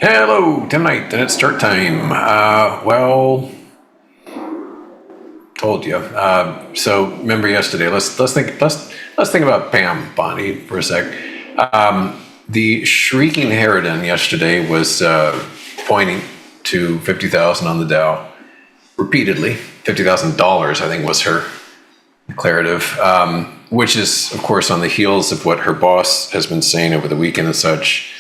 Hello, tonight, and it's start time. Told you. So remember yesterday. Let's think about Pam Bondi for a sec. The shrieking harridan yesterday was pointing to 50,000 on the Dow repeatedly. $50,000, I think, was her declarative, which is, of course, on the heels of what her boss has been saying over the weekend and such.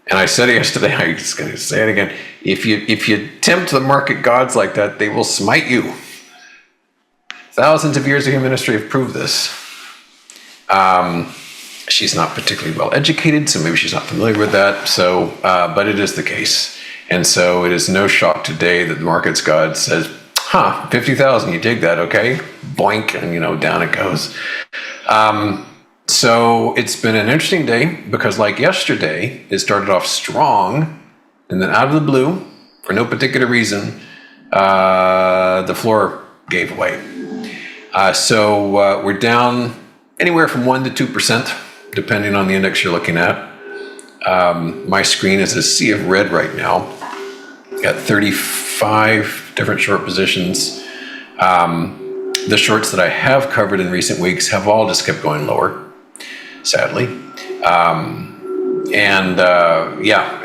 And I said it yesterday, I'm just going to say it again. If you tempt the market gods like that, they will smite you. Thousands of years of human history have proved this. She's not particularly well educated, so maybe she's not familiar with that. So, but it is the case. And so it is no shock today that the market's god says, 50,000, you dig that, okay? Boink, and down it goes. So it's been an interesting day because, like yesterday, it started off strong, and then out of the blue, for no particular reason, the floor gave way. So we're down anywhere from 1% to 2%, depending on the index you're looking at. My screen is a sea of red right now. Got 35 different short positions. The shorts that I have covered in recent weeks have all just kept going lower, sadly.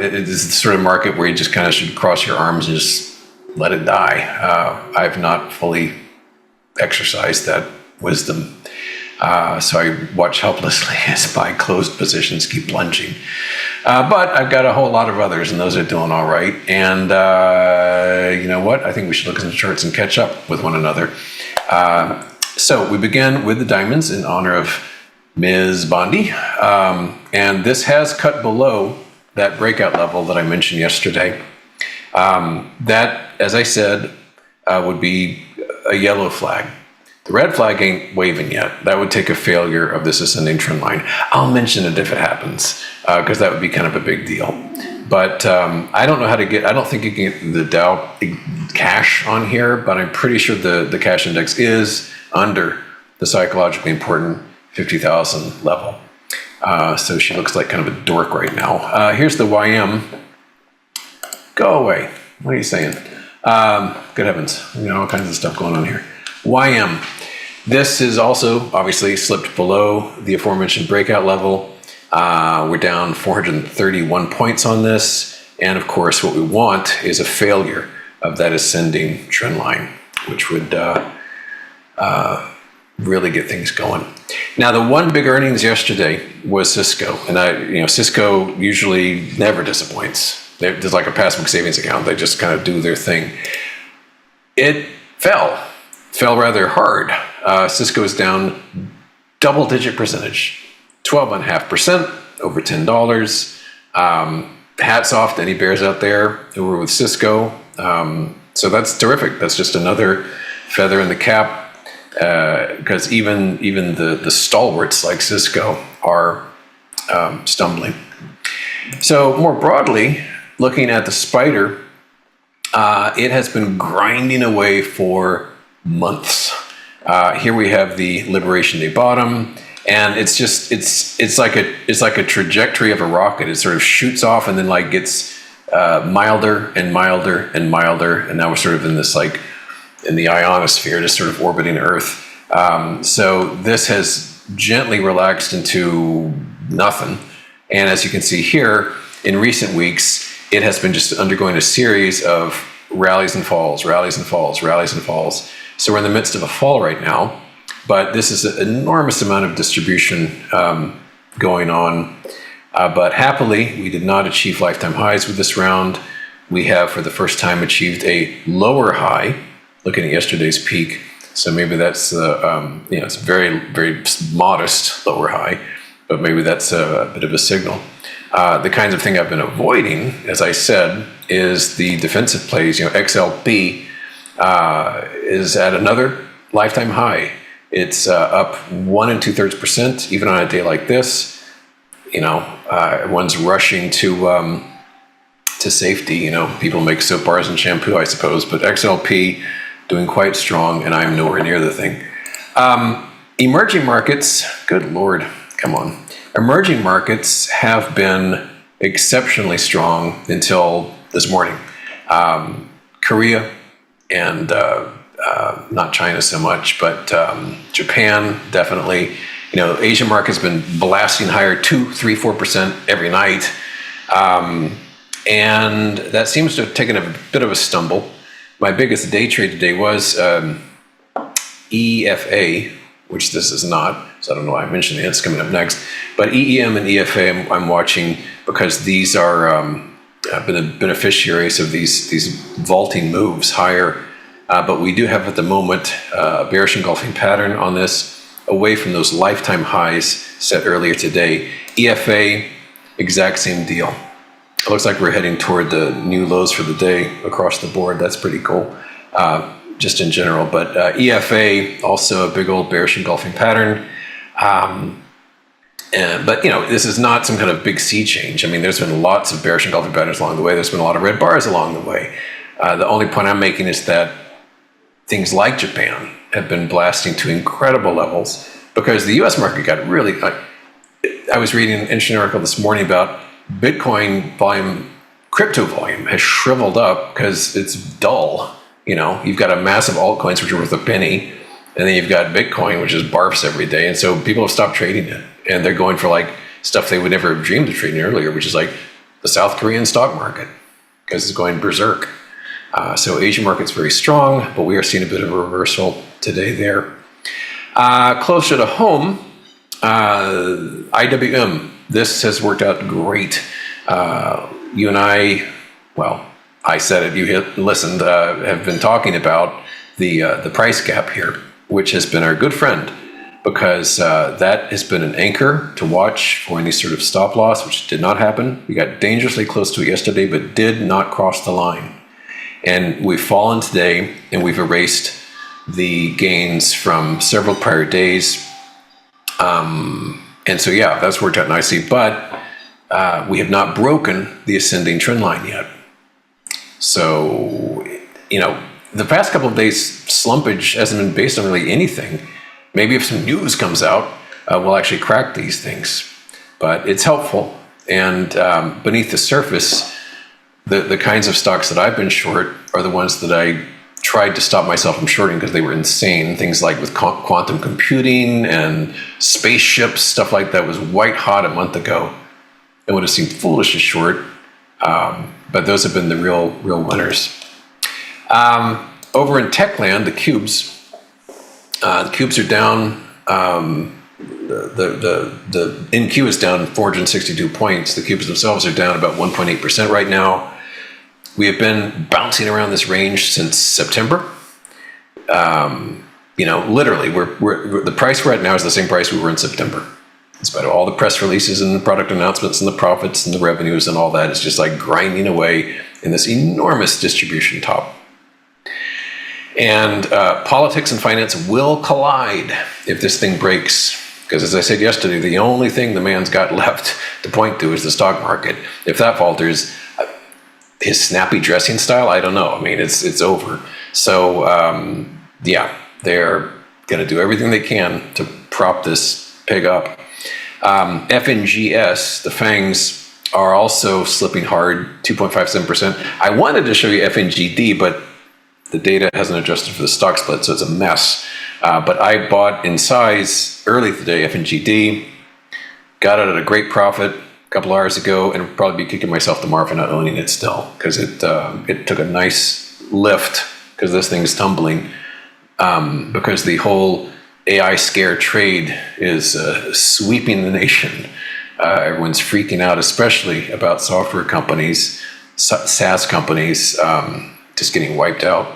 It is the sort of market where you just kind of should cross your arms and just let it die. I've not fully exercised that wisdom. So I watch helplessly as my closed positions keep plunging. But I've got a whole lot of others, and those are doing all right. And you know what? I think we should look at the charts and catch up with one another. So we begin with the diamonds in honor of Ms. Bondi. And this has cut below that breakout level that I mentioned yesterday. That, as I said, would be a yellow flag. The red flag ain't waving yet. That would take a failure of this ascending trend line. I'll mention it if it happens, because that would be kind of a big deal. But I don't know how to get, I don't think you can get the Dow cash on here, but I'm pretty sure the cash index is under the psychologically important 50,000 level. So she looks like kind of a dork right now. Here's the YM. Go away. What are you saying? Good heavens. All kinds of stuff going on here. YM. This is also obviously slipped below the aforementioned breakout level. We're down 431 points on this. And of course, what we want is a failure of that ascending trend line, which would really get things going. Now, the one big earnings yesterday was Cisco. And Cisco usually never disappoints. There's like a passbook savings account. They just kind of do their thing. It fell rather hard. Cisco is down double-digit percentage, 12.5%, over $10. Hats off to any bears out there who were with Cisco. So that's terrific. That's just another feather in the cap, because even the stalwarts like Cisco are stumbling. So more broadly, looking at the spider, it has been grinding away for months. Here we have the Liberation Day bottom, and it's like a trajectory of a rocket. It sort of shoots off and then gets milder and milder and milder, and now we're sort of in this in the ionosphere, just sort of orbiting Earth. So this has gently relaxed into nothing, and as you can see here, in recent weeks, it has been just undergoing a series of rallies and falls, rallies and falls, rallies and falls. So we're in the midst of a fall right now, but this is an enormous amount of distribution going on. But happily, we did not achieve lifetime highs with this round. We have, for the first time, achieved a lower high, looking at yesterday's peak. So maybe that's, it's a very, very modest lower high, but maybe that's a bit of a signal. The kinds of thing I've been avoiding, as I said, is the defensive plays. XLP is at another lifetime high. It's up 1 2/3%, even on a day like this. Everyone's rushing to safety. People make soap bars and shampoo, I suppose, but XLP doing quite strong, and I'm nowhere near the thing. Emerging markets, good Lord, come on. Emerging markets have been exceptionally strong until this morning. Korea and not China so much, but Japan definitely. Asian market's been blasting higher 2, 3, 4% every night. And that seems to have taken a bit of a stumble. My biggest day trade today was EFA, which this is not, so I don't know why I mentioned it. It's coming up next. But EEM and EFA I'm watching because these are beneficiaries of these vaulting moves higher. But we do have at the moment a bearish engulfing pattern on this, away from those lifetime highs set earlier today. EFA, exact same deal. It looks like we're heading toward the new lows for the day across the board. That's pretty cool, just in general. But EFA, also a big old bearish engulfing pattern. But this is not some kind of big sea change. I mean, there's been lots of bearish engulfing patterns along the way. There's been a lot of red bars along the way. The only point I'm making is that things like Japan have been blasting to incredible levels because the U.S. market got really. I was reading an interesting article this morning about Bitcoin volume, crypto volume has shriveled up because it's dull. You've got a massive altcoins which are worth a penny, and then you've got Bitcoin which is barfs every day, and so people have stopped trading it, and they're going for like stuff they would never have dreamed of trading earlier, which is like the South Korean stock market because it's going berserk. So Asian market's very strong, but we are seeing a bit of a reversal today there. Closer to home, IWM. This has worked out great. You and I, well, I said it, you listened, have been talking about the price gap here, which has been our good friend because that has been an anchor to watch for any sort of stop loss, which did not happen. We got dangerously close to it yesterday, but did not cross the line. And we've fallen today, and we've erased the gains from several prior days. And so, yeah, that's worked out nicely. But we have not broken the ascending trend line yet. So, the past couple of days, slumpage hasn't been based on really anything. Maybe if some news comes out, we'll actually crack these things. But it's helpful. And beneath the surface, the kinds of stocks that I've been short are the ones that I tried to stop myself from shorting because they were insane. Things like with quantum computing and spaceships, stuff like that was white hot a month ago. It would have seemed foolish to short, but those have been the real winners. Over in Techland, the cubes are down. The NQ is down 462 points. The cubes themselves are down about 1.8% right now. We have been bouncing around this range since September. Literally, we're the price we're at now is the same price we were in September. In spite of all the press releases and the product announcements and the profits and the revenues and all that, it's just like grinding away in this enormous distribution top. And politics and finance will collide if this thing breaks. Because as I said yesterday, the only thing the man's got left to point to is the stock market. If that falters, his snappy dressing style, I don't know. I mean, it's over. So, they're going to do everything they can to prop this pig up. FNGS, the FANGs, are also slipping hard, 2.57%. I wanted to show you FNGD, but the data hasn't adjusted for the stock split, so it's a mess. But I bought in size early today, FNGD, got it at a great profit a couple hours ago, and probably be kicking myself tomorrow for not owning it still, because it took a nice lift, because this thing's tumbling, because the whole AI scare trade is sweeping the nation. Everyone's freaking out, especially about software companies, SaaS companies, just getting wiped out.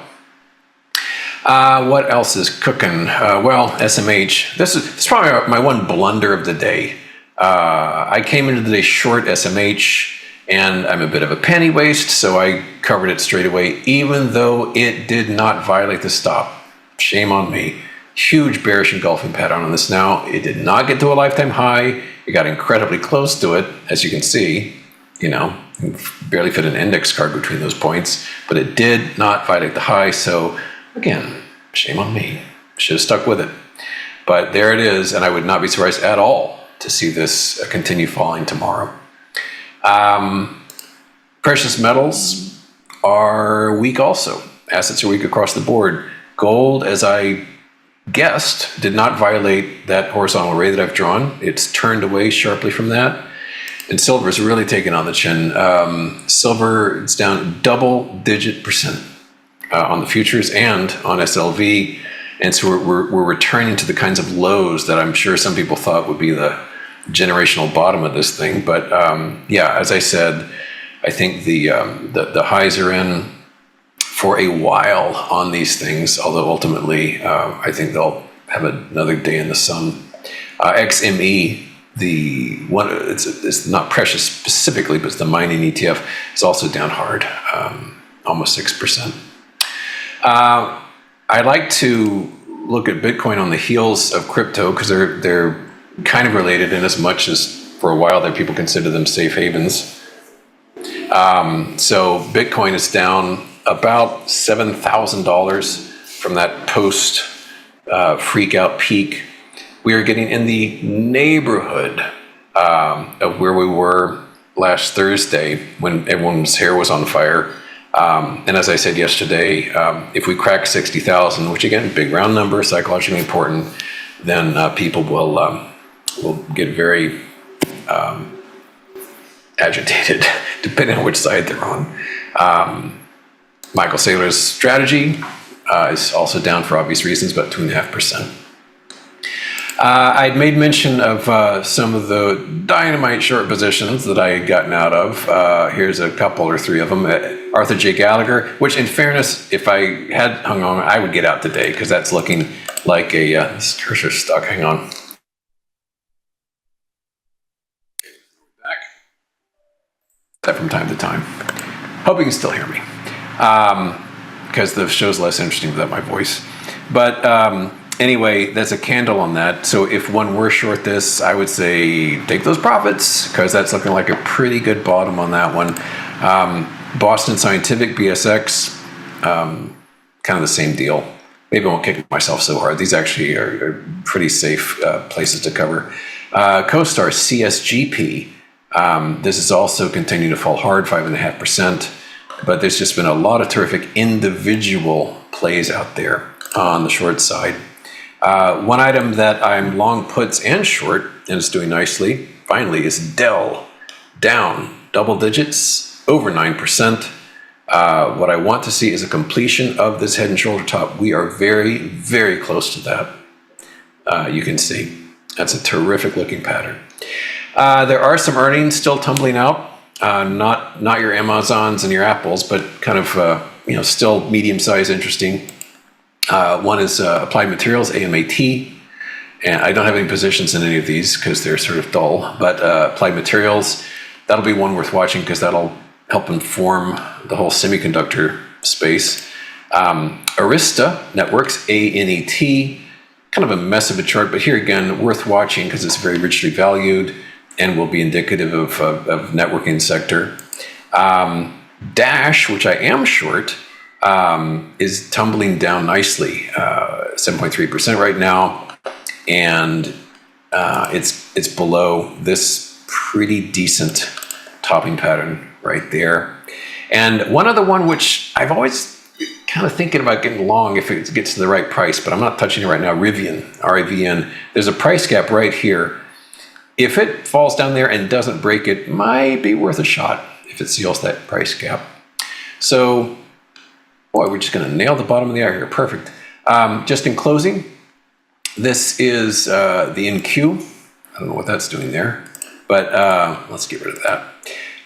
What else is cooking? SMH. This is probably my one blunder of the day. I came into the day short SMH, and I'm a bit of a penny waste, so I covered it straight away, even though it did not violate the stop. Shame on me. Huge bearish engulfing pattern on this now. It did not get to a lifetime high. It got incredibly close to it, as you can see. Barely fit an index card between those points, but it did not violate the high. So again, shame on me. Should have stuck with it. But there it is, and I would not be surprised at all to see this continue falling tomorrow. Precious metals are weak also. Assets are weak across the board. Gold, as I guessed, did not violate that horizontal ray that I've drawn. It's turned away sharply from that. And silver is really taken on the chin. Silver, it's down double-digit percent on the futures and on SLV. And so we're returning to the kinds of lows that I'm sure some people thought would be the generational bottom of this thing. But yeah, as I said, I think the highs are in for a while on these things, although ultimately I think they'll have another day in the sun. XME, the one, it's not precious specifically, but it's the mining ETF, is also down hard, almost 6%. I like to look at Bitcoin on the heels of crypto because they're kind of related in as much as for a while that people consider them safe havens. So Bitcoin is down about $7,000 from that post freak out peak. We are getting in the neighborhood of where we were last Thursday when everyone's hair was on fire. And as I said yesterday, if we crack 60,000, which again, big round number, psychologically important, then people will get very agitated, depending on which side they're on. Michael Saylor's strategy is also down for obvious reasons, about 2.5%. I'd made mention of some of the dynamite short positions that I had gotten out of. Here's a couple or three of them. Arthur J. Gallagher, which in fairness, if I had hung on, I would get out today because that's looking like a, this cursor's stuck, hang on. Back. That from time to time. Hope you can still hear me. Because the show's less interesting without my voice. But anyway, there's a candle on that. So if one were short this, I would say take those profits because that's looking like a pretty good bottom on that one. Boston Scientific, BSX, kind of the same deal. Maybe I won't kick myself so hard. These actually are pretty safe places to cover. CoStar, CSGP. This is also continuing to fall hard, 5.5%. But there's just been a lot of terrific individual plays out there on the short side. One item that I'm long puts and short, and it's doing nicely, finally, is Dell. Down double digits, over 9%. What I want to see is a completion of this head and shoulder top. We are very, very close to that. You can see. That's a terrific looking pattern. There are some earnings still tumbling out. Not your Amazons and your Apples, but kind of still medium-sized, interesting. One is Applied Materials, AMAT, and I don't have any positions in any of these because they're sort of dull. But Applied Materials, that'll be one worth watching because that'll help inform the whole semiconductor space. Arista Networks, ANET, kind of a mess of a chart, but here again, worth watching because it's very richly valued and will be indicative of networking sector. Dash, which I am short, is tumbling down nicely, 7.3% right now, and it's below this pretty decent topping pattern right there. And one other one which I've always kind of thinking about getting long if it gets to the right price, but I'm not touching it right now, Rivian, R-I-V-N. There's a price gap right here. If it falls down there and doesn't break it, might be worth a shot if it seals that price gap. So, boy, we're just going to nail the bottom of the hour here. Perfect. Just in closing, this is the NQ. I don't know what that's doing there, but let's get rid of that.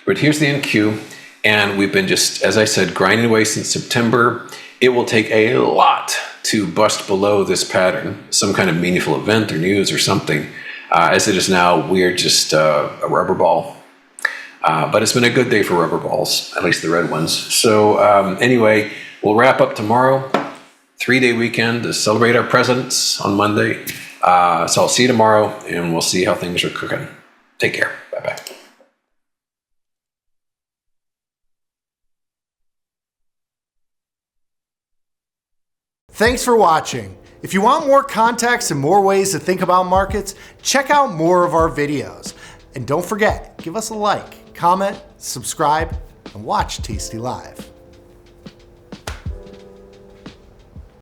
But here's the NQ, and we've been just, as I said, grinding away since September. It will take a lot to bust below this pattern, some kind of meaningful event or news or something. As it is now, we're just a rubber ball. But it's been a good day for rubber balls, at least the red ones. So anyway, we'll wrap up tomorrow. 3-day weekend to celebrate our presidents on Monday. So I'll see you tomorrow, and we'll see how things are cooking. Take care. Bye-bye. Thanks for watching. If you want more context and more ways to think about markets, check out more of our videos. And don't forget, give us a like, comment, subscribe, and watch Tasty Live.